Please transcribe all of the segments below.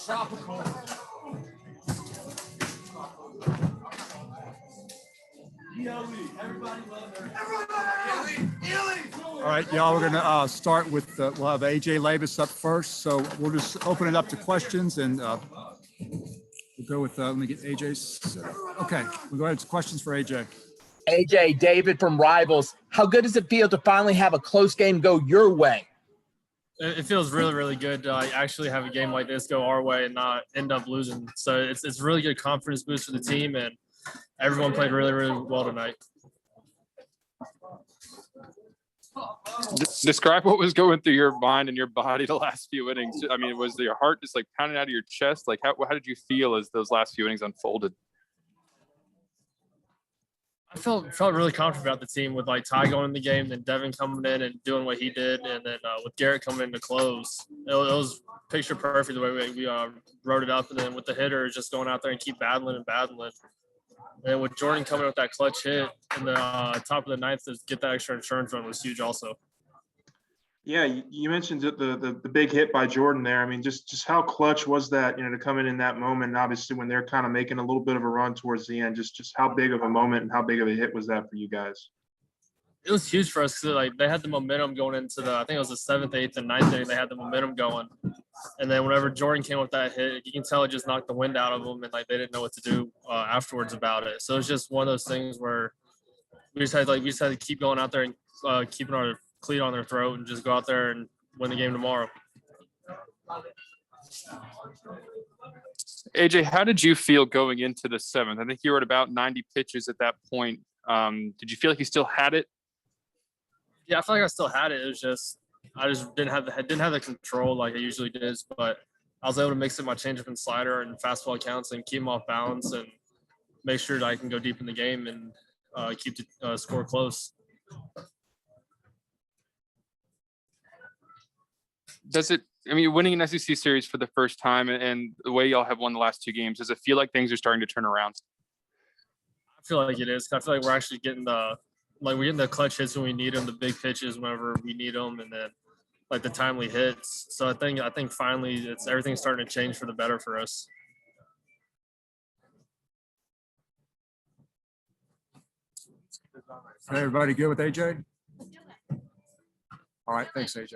All right, y'all, we're going to start with, we'll have AJ Labus up first. So we'll just open it up to questions and we'll go with, let me get AJ's. Okay, we'll go ahead to questions for AJ. AJ, David from Rivals. How good does it feel to finally have a close game go your way? It feels really, really good to actually have a game like this go our way and not end up losing. So it's really good confidence boost for the team, and everyone played really, really well tonight. Describe what was going through your mind and your body the last few innings. I mean, was your heart just like pounding out of your chest? Like, how did you feel as those last few innings unfolded? I felt really confident about the team with like Ty going in the game, then Devin coming in and doing what he did, and then with Garrett coming in to close. It was picture perfect the way we wrote it up, and then with the hitters just going out there and keep battling. And with Jordan coming with that clutch hit in the top of the ninth to get that extra insurance run was huge also. Yeah, you mentioned the big hit by Jordan there. I mean, just how clutch was that, to come in that moment, and obviously when they're kind of making a little bit of a run towards the end, just how big of a moment and how big of a hit was that for you guys? It was huge for us because they had the momentum going into I think it was the 7th, 8th, and 9th inning. They had the momentum going. And then whenever Jordan came with that hit, you can tell it just knocked the wind out of them, and they didn't know what to do afterwards about it. So it's just one of those things where we just had to keep going out there and keeping our cleat on their throat and just go out there and win the game tomorrow. AJ, how did you feel going into the 7th? I think you were at about 90 pitches at that point. Did you feel like you still had it? Yeah, I feel like I still had it. It was just I just didn't have the control like I usually did, but I was able to mix in my changeup and slider and fastball counts and keep them off balance and make sure that I can go deep in the game and keep the score close. Winning an SEC series for the first time and the way y'all have won the last 2 games, does it feel like things are starting to turn around? I feel like it is. I feel like we're actually getting we're getting the clutch hits when we need them, the big pitches whenever we need them, and then the timely hits. So I think finally everything's starting to change for the better for us. Everybody good with AJ? All right, thanks, AJ.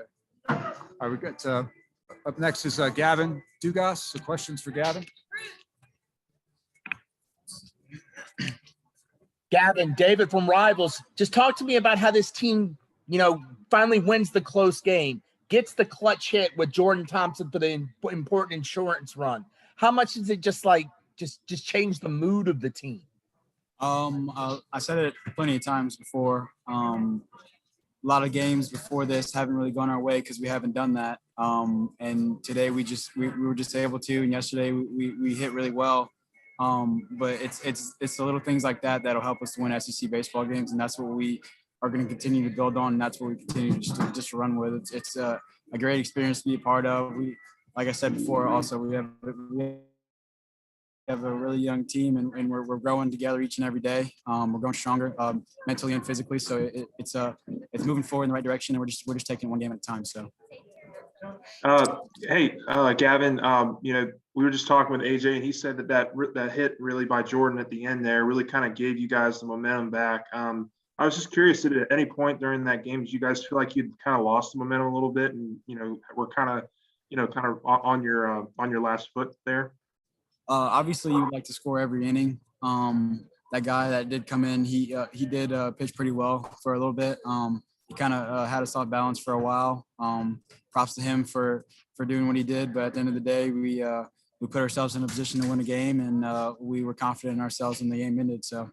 All right, we got up next is Gavin Dugas. So questions for Gavin. Gavin, David from Rivals, just talk to me about how this team, finally wins the close game, gets the clutch hit with Jordan Thompson for the important insurance run. How much does it just change the mood of the team? I said it plenty of times before. A lot of games before this haven't really gone our way because we haven't done that. And today we were just able to, and yesterday we hit really well. But it's the little things like that that'll help us to win SEC baseball games, and that's what we are going to continue to build on. And that's what we continue just to run with. It's a great experience to be a part of. Like I said before, also we have a really young team, and we're growing together each and every day. We're growing stronger mentally and physically. So it's moving forward in the right direction, and we're just taking one game at a time. So. Hey, Gavin, we were just talking with AJ, and he said that hit really by Jordan at the end there really kind of gave you guys the momentum back. I was just curious, at any point during that game, did you guys feel like you'd kind of lost the momentum a little bit, and we're kind of on your last foot there? Obviously, you'd like to score every inning. That guy that did come in, he did pitch pretty well for a little bit. He kind of had us off balance for a while. Props to him for doing what he did. But at the end of the day, we put ourselves in a position to win a game, and we were confident in ourselves when the game ended. So,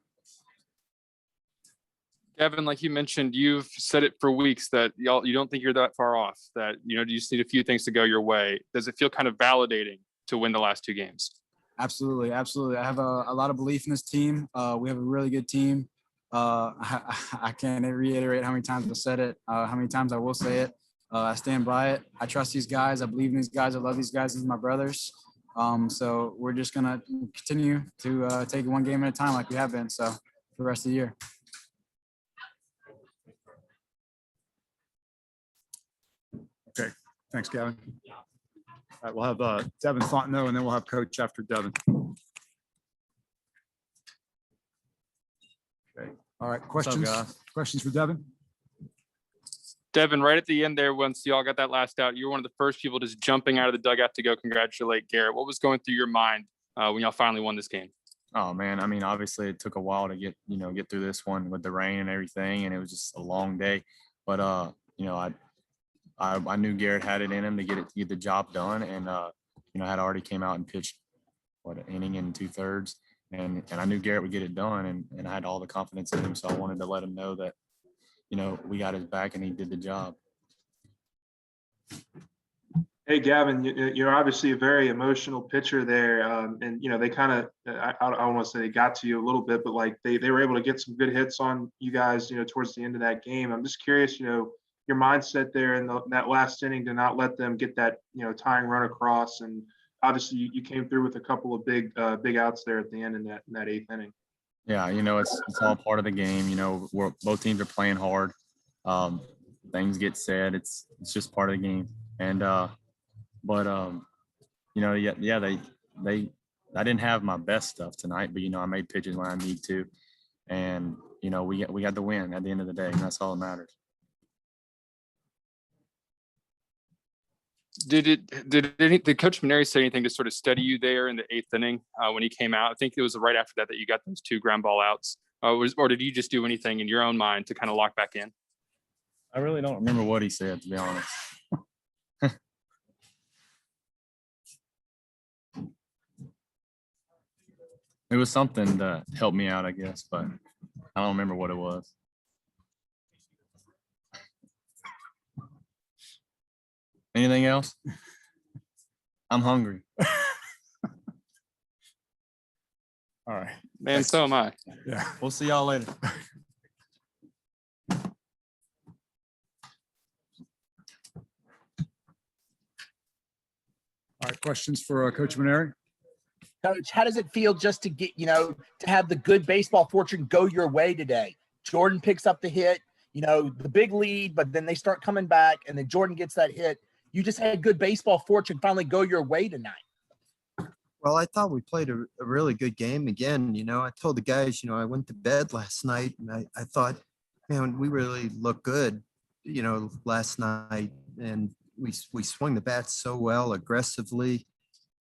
Kevin, like you mentioned, you've said it for weeks that you don't think you're that far off. That you just need a few things to go your way. Does it feel kind of validating to win the last 2 games? Absolutely. I have a lot of belief in this team. We have a really good team. I can't reiterate how many times I've said it, how many times I will say it. I stand by it. I trust these guys. I believe in these guys. I love these guys as my brothers. So we're just going to continue to take it one game at a time like we have been. So for the rest of the year. Okay. Thanks, Gavin. right, we'll have Devin Fontenot, and then we'll have Coach after Devin. Okay. All right, questions? guys? Questions for Devin? Devin, right at the end there, once y'all got that last out, you were one of the first people just jumping out of the dugout to go congratulate Garrett. What was going through your mind when y'all finally won this game? Oh man, I mean, obviously it took a while to get through this one with the rain and everything, and it was just a long day. But I knew Garrett had it in him to get the job done, and had already came out and pitched an inning and 2/3, and I knew Garrett would get it done, and I had all the confidence in him, so I wanted to let him know that we got his back and he did the job. Hey, Gavin, you're obviously a very emotional pitcher there. And, they kind of, I don't want to say they got to you a little bit, but like they were able to get some good hits on you guys, towards the end of that game. I'm just curious, your mindset there in that last inning to not let them get that, tying run across. And obviously you came through with a couple of big outs there at the end in that eighth inning. Yeah, it's all part of the game. Both teams are playing hard. Things get said. It's just part of the game. And I didn't have my best stuff tonight, but I made pitches when I need to, and we got the win at the end of the day, and that's all that matters. Did Coach Mainieri say anything to sort of steady you there in the eighth inning when he came out? I think it was right after that you got those 2 ground ball outs. Or did you just do anything in your own mind to kind of lock back in? I really don't remember what he said, to be honest. It was something to help me out, I guess, but I don't remember what it was. Anything else? I'm hungry. All right. Man, so am I. Yeah. We'll see y'all later. All right, questions for Coach Mainieri? Coach, how does it feel just to get, to have the good baseball fortune go your way today? Jordan picks up the hit, the big lead, but then they start coming back, and then Jordan gets that hit. You just had good baseball fortune finally go your way tonight. Well, I thought we played a really good game again. I told the guys, I went to bed last night and I thought, man, we really looked good, last night. And we swung the bats so well aggressively.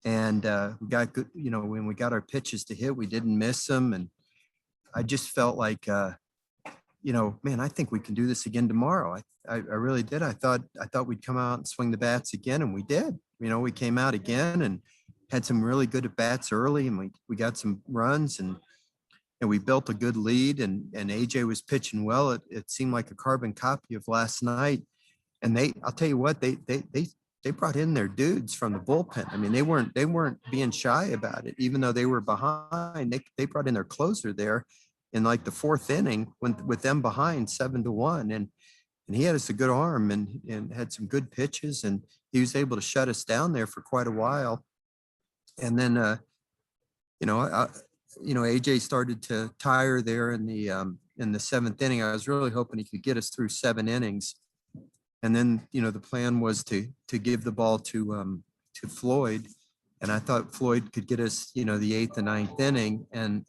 And we got good, when we got our pitches to hit, we didn't miss them. And I just felt like, man, I think we can do this again tomorrow. I really did. I thought we'd come out and swing the bats again, and we did. We came out again and had some really good at bats early, and we got some runs, and we built a good lead, and AJ was pitching well. It seemed like a carbon copy of last night. And I'll tell you what, they brought in their dudes from the bullpen. I mean, they weren't being shy about it, even though they were behind. They brought in their closer there in like the 4th inning with them behind 7-1. And he had us a good arm and had some good pitches, and he was able to shut us down there for quite a while. And then, AJ started to tire there in the 7th inning. I was really hoping he could get us through 7 innings. And then, the plan was to give the ball to Floyd. And I thought Floyd could get us, the 8th and 9th inning. And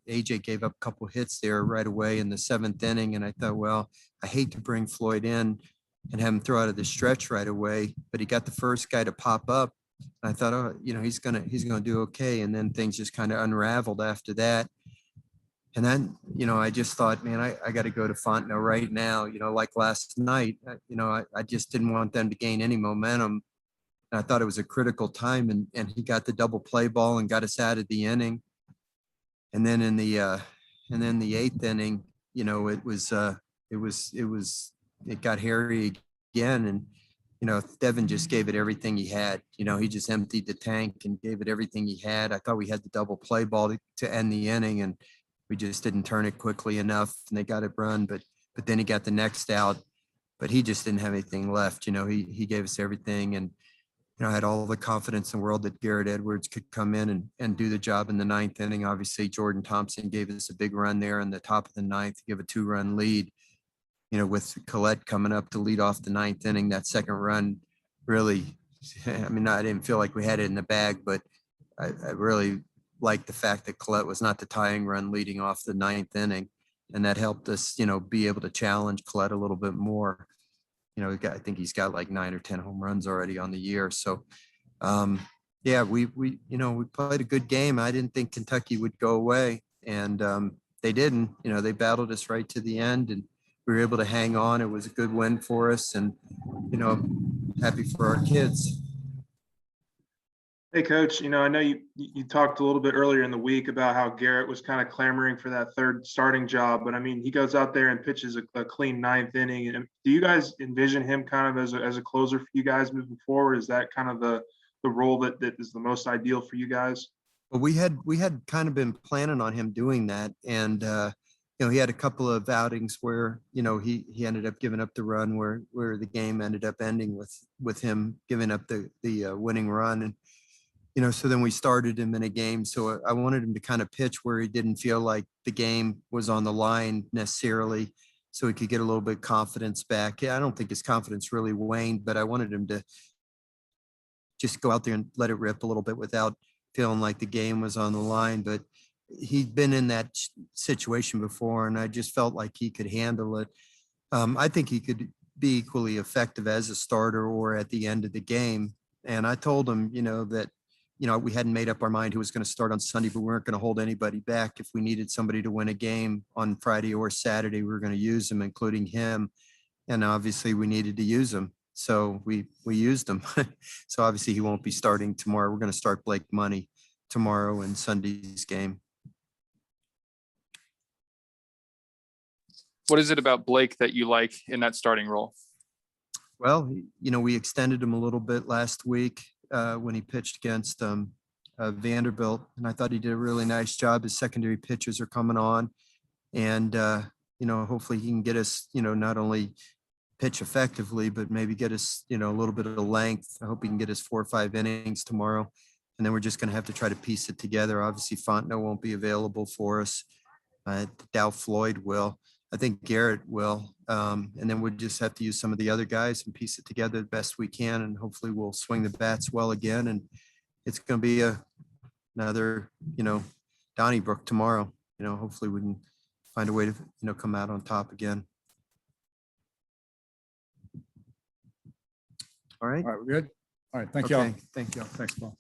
AJ gave up a couple hits there right away in the 7th inning. And I thought, well, I hate to bring Floyd in and have him throw out of the stretch right away. But he got the first guy to pop up. I thought, oh, he's gonna do okay. And then things just kind of unraveled after that. And then, I just thought, man, I got to go to Fontenot right now. Like last night, I just didn't want them to gain any momentum. And I thought it was a critical time, and he got the double play ball and got us out of the inning. And then in the 8th inning, it got hairy again, and Devin just gave it everything he had. He just emptied the tank and gave it everything he had. I thought we had the double play ball to end the inning, and we just didn't turn it quickly enough, and they got it run. But then he got the next out, but he just didn't have anything left. He gave us everything, and I had all the confidence in the world that Garrett Edwards could come in and do the job in the 9th inning. Obviously, Jordan Thompson gave us a big run there in the top of the 9th to give a 2-run lead. With Collette coming up to lead off the 9th inning, that second run really I mean, I didn't feel like we had it in the bag, but I really liked the fact that Collette was not the tying run leading off the 9th inning. And that helped us, be able to challenge Collette a little bit more. I think he's got like 9 or 10 home runs already on the year. So, yeah, we played a good game. I didn't think Kentucky would go away, and they didn't. They battled us right to the end, and we were able to hang on. It was a good win for us, and happy for our kids. Hey, Coach, I know you talked a little bit earlier in the week about how Garrett was kind of clamoring for that third starting job, but I mean, he goes out there and pitches a clean 9th inning. And do you guys envision him kind of as a closer for you guys moving forward? Is that kind of the role that is the most ideal for you guys? Well, we had kind of been planning on him doing that, and he had a couple of outings where he ended up giving up the run where the game ended up ending with him giving up the winning run. And so then we started him in a game. So I wanted him to kind of pitch where he didn't feel like the game was on the line necessarily, so he could get a little bit of confidence back. I don't think his confidence really waned, but I wanted him to just go out there and let it rip a little bit without feeling like the game was on the line. But he'd been in that situation before, and I just felt like he could handle it. I think he could be equally effective as a starter or at the end of the game. And I told him, that we hadn't made up our mind who was going to start on Sunday, but we weren't going to hold anybody back. If we needed somebody to win a game on Friday or Saturday, we were going to use them, including him. And obviously we needed to use him. So we used him. So obviously he won't be starting tomorrow. We're going to start Blake Money tomorrow in Sunday's game. What is it about Blake that you like in that starting role? Well, we extended him a little bit last week when he pitched against Vanderbilt, and I thought he did a really nice job. His secondary pitches are coming on, and hopefully he can get us, not only pitch effectively, but maybe get us, a little bit of length. I hope he can get us 4 or 5 innings tomorrow, and then we're just going to have to try to piece it together. Obviously, Fontenot won't be available for us. I doubt Floyd will. I think Garrett will. And then we'll just have to use some of the other guys and piece it together the best we can. And hopefully we'll swing the bats well again. And it's going to be another, Donnybrook tomorrow. Hopefully we can find a way to, come out on top again. All right. All right, we're good. All right, thank you all. Thank you. Thanks, Paul.